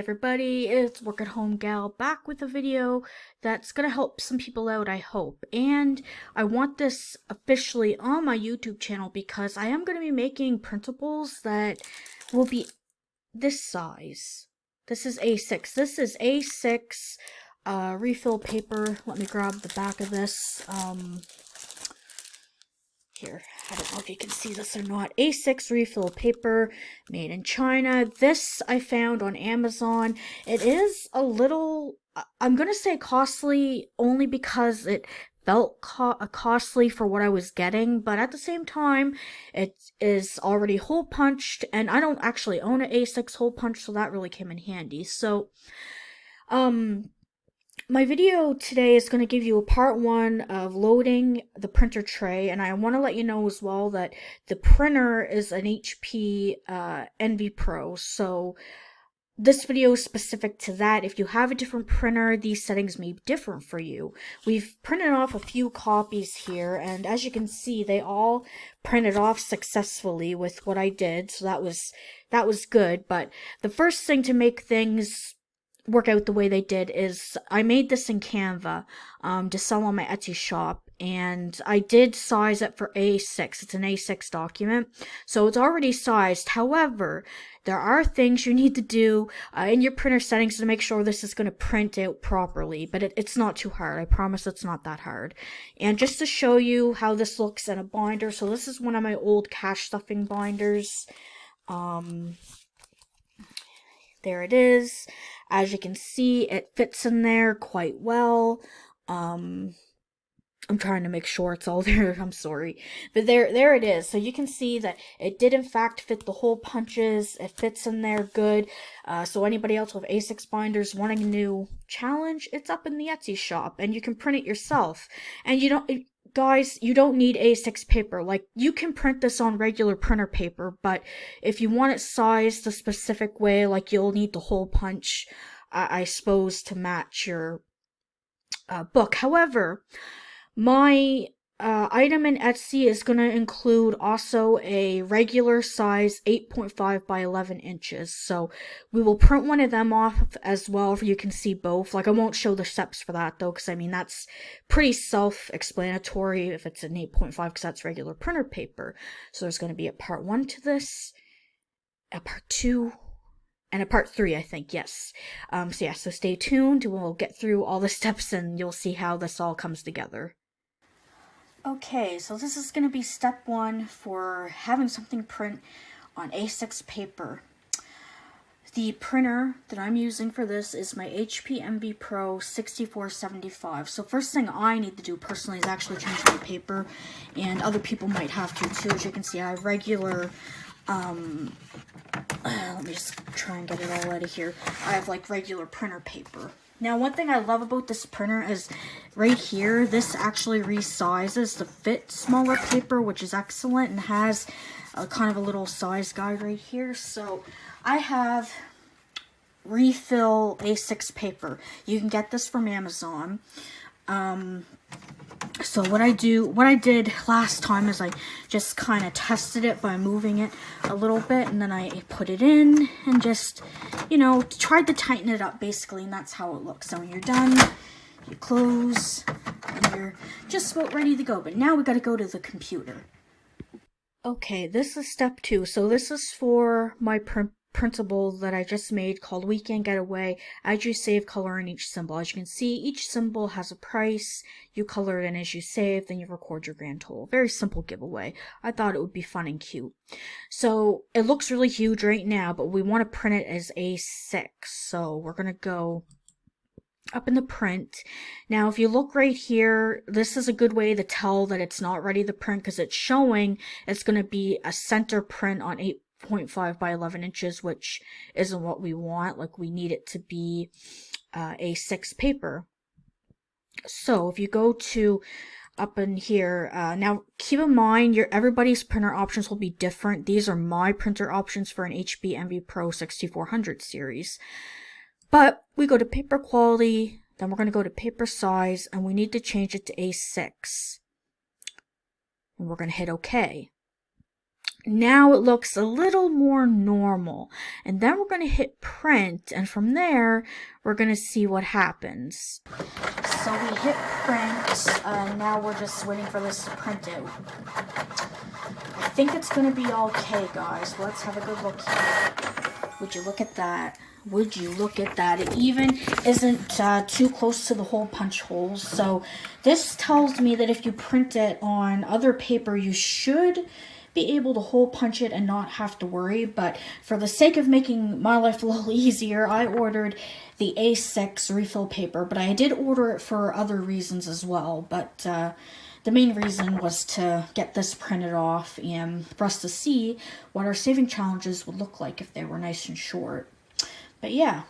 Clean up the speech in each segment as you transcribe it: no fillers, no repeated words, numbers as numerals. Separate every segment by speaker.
Speaker 1: everybody, it's Work at Home Gal back with a video that's gonna help some people out, I hope. And I want this officially on my YouTube channel because I am gonna be making printables that will be this size. This is A6. This is A6 refill paper. Let me grab the back of this. Here, I don't know if you can see this or not. A6 refill paper, made in China. This I found on Amazon. It is a little, I'm going to say costly only because it felt costly for what I was getting. But at the same time, it is already hole punched. And I don't actually own an A6 hole punch, so that really came in handy. So, my video today is going to give you a part one of loading the printer tray, and I want to let you know as well that the printer is an HP Envy Pro, so this video is specific to that. If you have a different printer, these settings may be different for you. We've printed off a few copies here, and as you can see, they all printed off successfully with what I did, so that was good. But the first thing to make things work out the way they did is I made this in Canva to sell on my Etsy shop, and I did size it for A6. It's an A6 document, so it's already sized. However, there are things you need to do in your printer settings to make sure this is going to print out properly, but it's not too hard. I promise it's not that hard. And just to show you how this looks in a binder, so this is one of my old cash stuffing binders. There it is. As you can see, it fits in there quite well. I'm trying to make sure it's all there. I'm sorry. But there it is. So you can see that it did in fact fit the hole punches. It fits in there good. So anybody else with A6 binders wanting a new challenge, it's up in the Etsy shop and you can print it yourself. And you don't... Guys, you don't need A6 paper. Like, you can print this on regular printer paper, but if you want it sized the specific way, like, you'll need the hole punch, I suppose, to match your book. However, my item in Etsy is going to include also a regular size 8.5 by 11 inches. So we will print one of them off as well, for you can see both. Like, I won't show the steps for that though, because I mean that's pretty self-explanatory if it's an 8.5, because that's regular printer paper. So there's going to be a part 1 to this, a part 2, and a part 3, I think, yes. So stay tuned. We'll get through all the steps and you'll see how this all comes together. Okay, so this is going to be step 1 for having something print on A6 paper. The printer that I'm using for this is my HP Envy Pro 6475. So first thing I need to do personally is actually change my paper, and other people might have to too. As you can see, I have regular, let me just try and get it all out of here. I have like regular printer paper. Now, one thing I love about this printer is right here, this actually resizes to fit smaller paper, which is excellent, and has a kind of a little size guide right here. So I have refill A6 paper. You can get this from Amazon. So what I did last time is I just kind of tested it by moving it a little bit, and then I put it in and just, you know, tried to tighten it up basically, and that's how it looks. So when you're done, you close, and you're just about ready to go. But now we got to go to the computer. Okay, this is step 2. So this is for my printable that I just made called Weekend Getaway. As you save, color in each symbol. As you can see, each symbol has a price. You color it in as you save, then you record your grand total. Very simple giveaway. I thought it would be fun and cute. So it looks really huge right now, but we want to print it as A6. So we're going to go up in the print. Now, if you look right here, this is a good way to tell that it's not ready to print, because it's showing it's going to be a center print on 8.5 by 11 inches, which isn't what we want. Like, we need it to be A6 paper. So if you go to up in here, now keep in mind everybody's printer options will be different. These are my printer options for an HP Envy Pro 6400 series. But we go to paper quality, then we're going to go to paper size, and we need to change it to A6. And we're going to hit OK. Now it looks a little more normal. And then we're going to hit print, and from there, we're going to see what happens. So we hit print, and now we're just waiting for this to print out. I think it's going to be okay, guys. Let's have a good look here. Would you look at that? Would you look at that? It even isn't too close to the hole punch holes. So this tells me that if you print it on other paper, you should be able to hole punch it and not have to worry. But for the sake of making my life a little easier, I ordered the A6 refill paper, but I did order it for other reasons as well. But the main reason was to get this printed off and for us to see what our saving challenges would look like if they were nice and short. But yeah,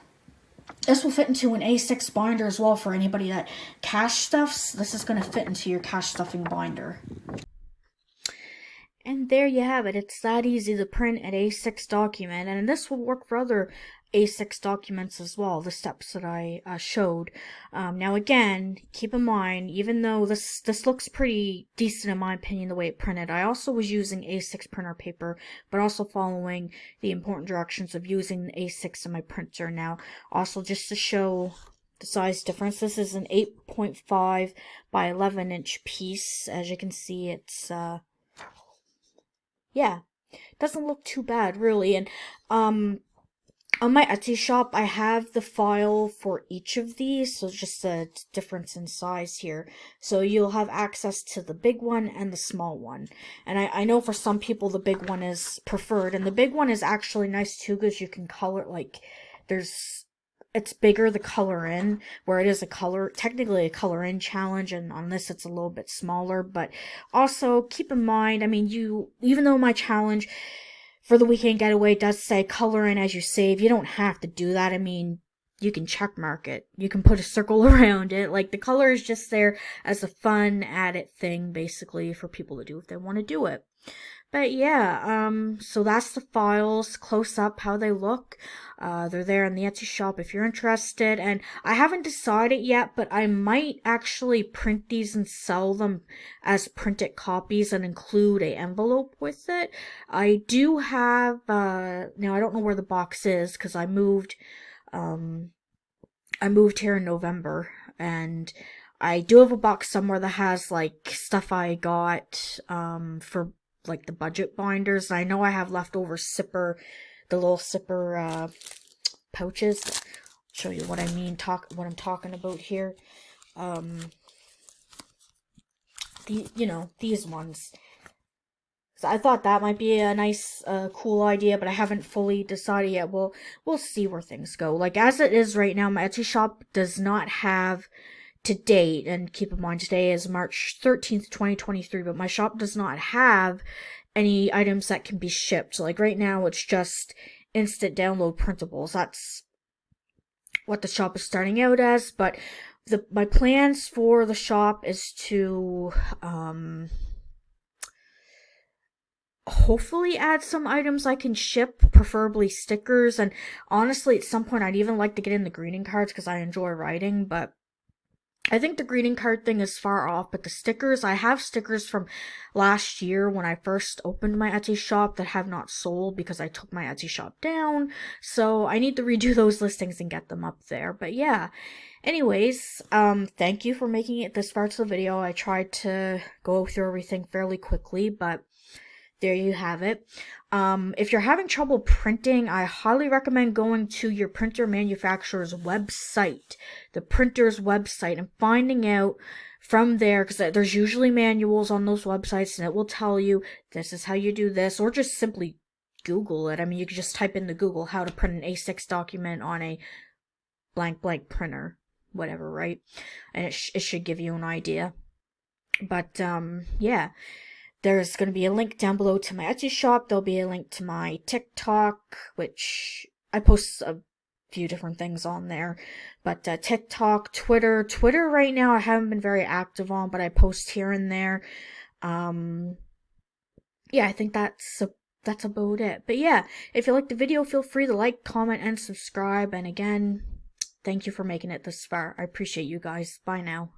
Speaker 1: this will fit into an A6 binder as well for anybody that cash stuffs. This is going to fit into your cash stuffing binder. And there you have it. It's that easy to print an A6 document, and this will work for other A6 documents as well, the steps that I showed. Now again, keep in mind, even though this looks pretty decent in my opinion the way it printed, I also was using A6 printer paper, but also following the important directions of using the A6 in my printer. Now, also just to show the size difference, this is an 8.5 by 11 inch piece. As you can see, it's yeah, doesn't look too bad really. And on my Etsy shop, I have the file for each of these, so just a difference in size here. So you'll have access to the big one and the small one. And I know for some people the big one is preferred, and the big one is actually nice too because you can color, like, it's bigger, the color in, where it is technically a color in challenge, and on this it's a little bit smaller. But also keep in mind, I mean, even though my challenge for the weekend getaway does say color in as you save, you don't have to do that. I mean, you can check mark it. You can put a circle around it. Like, the color is just there as a fun added thing, basically, for people to do if they want to do it. But yeah, so that's the files, close up, how they look. They're there in the Etsy shop if you're interested. And I haven't decided yet, but I might actually print these and sell them as printed copies and include an envelope with it. I do have, now I don't know where the box is because I moved here in November, and I do have a box somewhere that has like stuff I got, for like the budget binders. I know I have leftover the little zipper pouches. I'll show you what I mean, what I'm talking about here. These ones. So I thought that might be a nice, cool idea, but I haven't fully decided yet. We'll see where things go. Like, as it is right now, my Etsy shop does not have, to date, and keep in mind today is March 13th, 2023, but my shop does not have any items that can be shipped. So, like, right now it's just instant download printables. That's what the shop is starting out as, but my plans for the shop is to hopefully add some items I can ship, preferably stickers, and honestly at some point I'd even like to get in the greeting cards because I enjoy writing. But I think the greeting card thing is far off, but the stickers, I have stickers from last year when I first opened my Etsy shop that have not sold because I took my Etsy shop down. So I need to redo those listings and get them up there. But yeah, anyways, thank you for making it this far to the video. I tried to go through everything fairly quickly, but there you have it. If you're having trouble printing, I highly recommend going to your printer manufacturer's website, the printer's website, and finding out from there, because there's usually manuals on those websites, and it will tell you this is how you do this, or just simply Google it. I mean, you can just type in the Google how to print an A6 document on a blank printer, whatever, right? And it should give you an idea. But yeah. There's going to be a link down below to my Etsy shop. There'll be a link to my TikTok, which I post a few different things on there. But TikTok, Twitter right now I haven't been very active on, but I post here and there. Yeah, I think that's about it. But yeah, if you liked the video, feel free to like, comment, and subscribe. And again, thank you for making it this far. I appreciate you guys. Bye now.